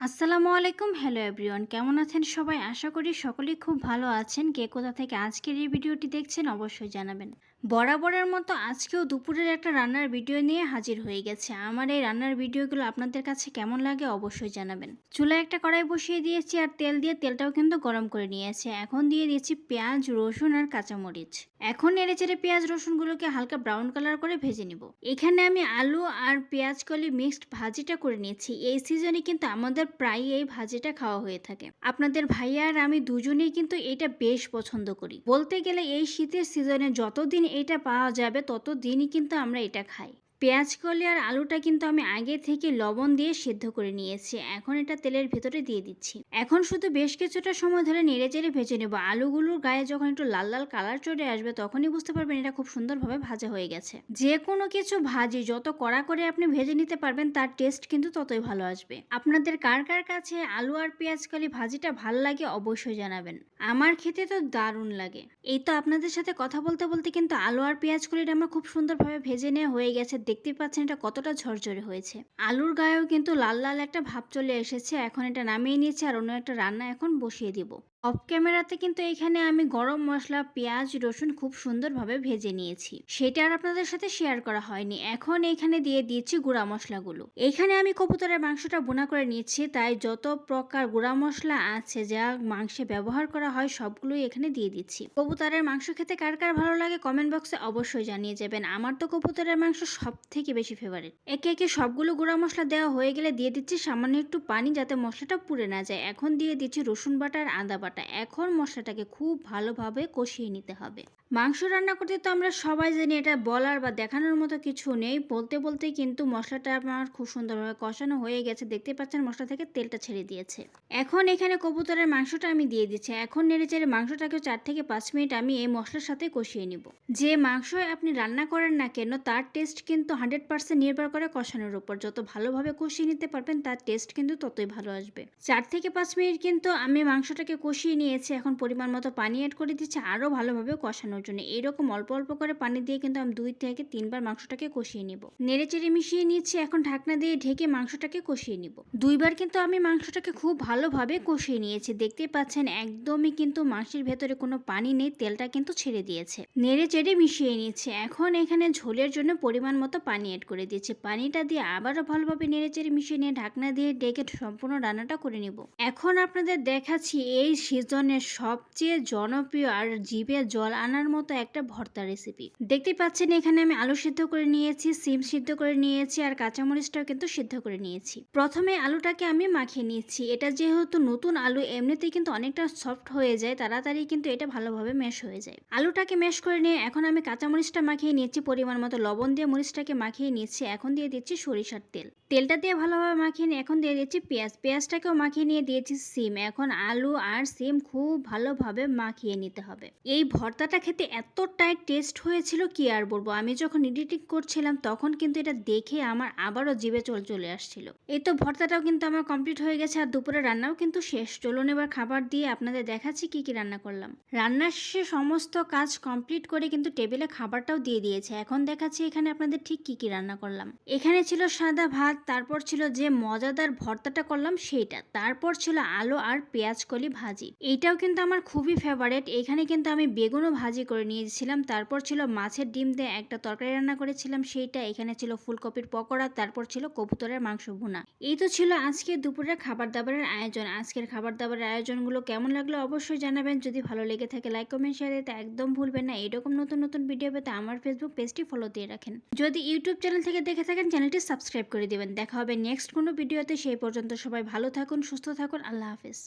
আসসালামু আলাইকুম। Hello everyone, কেমন আছেন সবাই? আশা করি সকলেই খুব ভালো আছেন। কে কোথা থেকে আজকের এই ভিডিওটি দেখছেন অবশ্যই জানাবেন। বরাবরের মতো আজকেও দুপুরের একটা রান্নার ভিডিও নিয়ে হাজির হয়ে গেছে। আমার এই রান্নার ভিডিওগুলো আপনাদের কাছে কেমন লাগে অবশ্যই জানাবেন। চুলায় একটা কড়াই বসিয়ে দিয়েছি আর তেল দিয়ে তেলটাও কিন্তু গরম করে নিয়েছে। এখন দিয়ে দিয়েছি পেঁয়াজ, রসুন আর কাঁচামরিচ। এখন নেড়েচেড়ে পেঁয়াজ রসুনগুলোকে হালকা ব্রাউন কালার করে ভেজে নিব। এখানে আমি আলু আর পেঁয়াজ কলি মিক্সড ভাজিটা করে নিয়েছি। এই সিজনে কিন্তু আমাদের প্রায় এই ভাজিটা খাওয়া হয়ে থাকে। আপনাদের ভাইয়া আর আমি দুজনেই কিন্তু এটা বেশ পছন্দ করি। বলতে গেলে এই শীতের সিজনে যতদিন এটা পাওয়া যাবে ততদিনই কিন্তু আমরা এটা খাই। পেঁয়াজ কলি আর আলুটা কিন্তু আমি আগে থেকে লবণ দিয়ে সিদ্ধ করে নিয়েছি। এখন এটা তেলের ভেতরে দিয়ে দিচ্ছি। এখন শুধু বেশ কিছুটা সময় ধরে নেড়েচেড়ে ভেজে নেব। আলুগুলোর গায়ে যখন একটু লাল লাল কালার চলে আসবে তখনই বুঝতে পারবেন এটা খুব সুন্দরভাবে ভাজা হয়ে গেছে। যে কোনো কিছু ভাজি যত কড়া করে আপনি ভেজে নিতে পারবেন তার টেস্ট কিন্তু ততই ভালো আসবে। আপনাদের কার কার কাছে আলু আর পেঁয়াজ কলি ভাজিটা ভাল লাগে অবশ্যই জানাবেন। আমার খেতে তো দারুণ লাগে। এই তো আপনাদের সাথে কথা বলতে বলতে কিন্তু আলু আর পেঁয়াজ কলিটা আমার খুব সুন্দরভাবে ভেজে নেওয়া হয়ে গেছে। দেখতেই পাচ্ছেন এটা কতটা ঝরঝরে হয়েছে। আলুর গায়েও কিন্তু লাল লাল একটা ভাব চলে এসেছে। এখন এটা নামিয়ে নিয়েছি আর অন্য একটা রান্না এখন বসিয়ে দিব। অফ ক্যামেরাতে কিন্তু এখানে আমি গরম মশলা, পেঁয়াজ, রসুন খুব সুন্দরভাবে ভেজে নিয়েছি। সেটা আর আপনাদের সাথে শেয়ার করা হয়নি। এখন এখানে দিয়ে দিয়েছি গুঁড়া মশলাগুলো। এখানে আমি কবুতরের মাংসটা বোনা করে নিচ্ছি, তাই যত প্রকার গুঁড়া মশলা আছে যা মাংসে ব্যবহার করা হয় সবগুলোই এখানে দিয়ে দিচ্ছি। কবুতরের মাংস খেতে কার কার ভালো লাগে কমেন্ট বক্সে অবশ্যই জানিয়ে যাবেন। আমার তো কবুতরের মাংস সব থেকে বেশি ফেভারিট। একে একে সবগুলো গুঁড়া মশলা দেওয়া হয়ে গেলে দিয়ে দিচ্ছি সামান্য একটু পানি যাতে মশলাটা পুড়ে না যায়। এখন দিয়ে দিচ্ছি রসুন বাটা আর আদা বাটা। এখন মশলাটাকে খুব ভালোভাবে কষিয়ে নিতে হবে। মাংস রান্না করতে তো আমরা সবাই জানি, এটা বলার বা দেখানোর মতো কিছু নেই। বলতে বলতে কিন্তু মশলাটা আমার খুব সুন্দরভাবে কষানো হয়ে গেছে। দেখতে পাচ্ছেন মশলা থেকে তেলটা ছেড়ে দিয়েছে। এখন এখানে কবুতরের মাংসটা আমি দিয়ে দিচ্ছি। এখন নেড়েচেড়ে মাংসটাকে 4 থেকে 5 মিনিট আমি এই মশলার সাথে কষিয়ে নিব। যে মাংস আপনি রান্না করেন না কেন তার টেস্ট কিন্তু 100% নির্ভর করে কষানোর উপর। যত ভালোভাবে কষিয়ে নিতে পারবেন তার টেস্ট কিন্তু ততই ভালো আসবে। 4 থেকে 5 মিনিট কিন্তু আমি মাংসটাকে কষিয়ে নিয়েছি। এখন পরিমাণ মতো পানি অ্যাড করে দিচ্ছি আরও ভালোভাবে কষানোর জন্য। এইরকম অল্প অল্প করে পানি দিয়ে কিন্তু আমি 2 থেকে 3 বার মাংসটাকে কষিয়ে নিব। নেড়েচেড়ে মিশিয়ে নিচ্ছি। এখন ঢাকনা দিয়ে ঢেকে মাংসটাকে কষিয়ে নিব। 2 বার কিন্তু আমি মাংসটাকে খুব ভালোভাবে কষিয়ে নিয়েছি। দেখতে পাচ্ছেন একদমই কিন্তু মাংসের ভেতরে কোনো পানি নেই, তেলটা কিন্তু ছেড়ে দিয়েছে। নেড়েচেড়ে মিশিয়ে নিচ্ছি। এখন এখানে ঝোলের জন্য পরিমাণ মতো পানি অ্যাড করে দিচ্ছি। পানিটা দিয়ে আবারও ভালোভাবে নেড়েচেড়ে মিশিয়ে নিয়ে ঢাকনা দিয়ে ঢেকে সম্পূর্ণ রান্নাটা করে নিব। এখন আপনাদের দেখাচ্ছি এই সিজনের সবচেয়ে জনপ্রিয় আর জিভে জল আনার মতো একটা ভর্তা রেসিপি। দেখতে পাচ্ছেন এখানে আমি আলু সিদ্ধ করে নিয়েছি, সিম সিদ্ধ করে নিয়েছি আর কাঁচামরিচটাও কিন্তু সিদ্ধ করে নিয়েছি। প্রথমে আলুটাকে আমি মাখিয়ে নিয়েছি। এটা যেহেতু নতুন আলু এমনিতেই কিন্তু অনেকটা সফট হয়ে যায়, তাড়াতাড়ি কিন্তু এটা ভালোভাবে ম্যাশ হয়ে যায়। আলুটাকে ম্যাশ করে নিয়ে এখন আমি কাঁচামরিচটা মাখিয়ে নিয়েছি, পরিমাণ মতো লবণ দিয়ে মরিচটাকে মাখিয়ে নিয়েছি। এখন দিয়ে দিচ্ছি সরিষার তেল। তেলটা দিয়ে ভালোভাবে মাখিয়ে নিয়ে এখন দিয়ে দিচ্ছি পেঁয়াজটাকেও মাখিয়ে নিয়ে দিয়েছি সিম। এখন আলু আর সিম খুব ভালোভাবে মাখিয়ে নিতে হবে। এই ভর্তাটা খেতে এতটাই টেস্ট হয়েছিল কি আর বলবো। আমি যখন এডিটিং করছিলাম তখন কিন্তু এটা দেখে আমার আবারও জিভে চলে আসছিল। এই তো ভর্তাটাও কিন্তু আমার কমপ্লিট হয়ে গেছে আর দুপুরে রান্নাও কিন্তু শেষ। চলুন এবার খাবার দিয়ে আপনাদের দেখাচ্ছি কি কি রান্না করলাম। রান্নার শেষে সমস্ত কাজ কমপ্লিট করে কিন্তু টেবিলে খাবারটাও দিয়ে দিয়েছে। এখন দেখাচ্ছি এখানে আপনাদের ঠিক কি কি রান্না করলাম। এখানে ছিল সাদা ভাত, তারপর ছিল যে মজাদার ভর্তাটা করলাম সেইটা, তারপর ছিল আলু আর পেঁয়াজ কলি ভাজি। এইটাও কিন্তু আমার খুবই ফেভারিট। এখানে কিন্তু আমি বেগুনও ভাজি করে নিয়েছিলাম। তারপর ছিল মাছের ডিম দিয়ে একটা তরকারি রান্না করেছিলাম সেইটা। এখানে ছিল ফুলকপির পকোড়া, তারপর ছিল কবুতরের মাংস ভুনা। এই তো ছিল আজকে দুপুরের খাবার দাবারের আয়োজন। আজকের খাবার দাবারের আয়োজনগুলো কেমন লাগলো অবশ্যই জানাবেন। যদি ভালো লেগে থাকে লাইক কমেন্ট শেয়ার দিতে একদম ভুলবেন না। এরকম নতুন নতুন ভিডিও পেতে আমার ফেসবুক পেজটি ফলো দিয়ে রাখেন। যদি ইউটিউব চ্যানেল থেকে দেখে থাকেন চ্যানেলটি সাবস্ক্রাইব করে দিবেন। দেখা হবে নেক্সট কোনো ভিডিওতে। সেই পর্যন্ত সবাই ভালো থাকুন, সুস্থ থাকুন। আল্লাহ হাফেজ।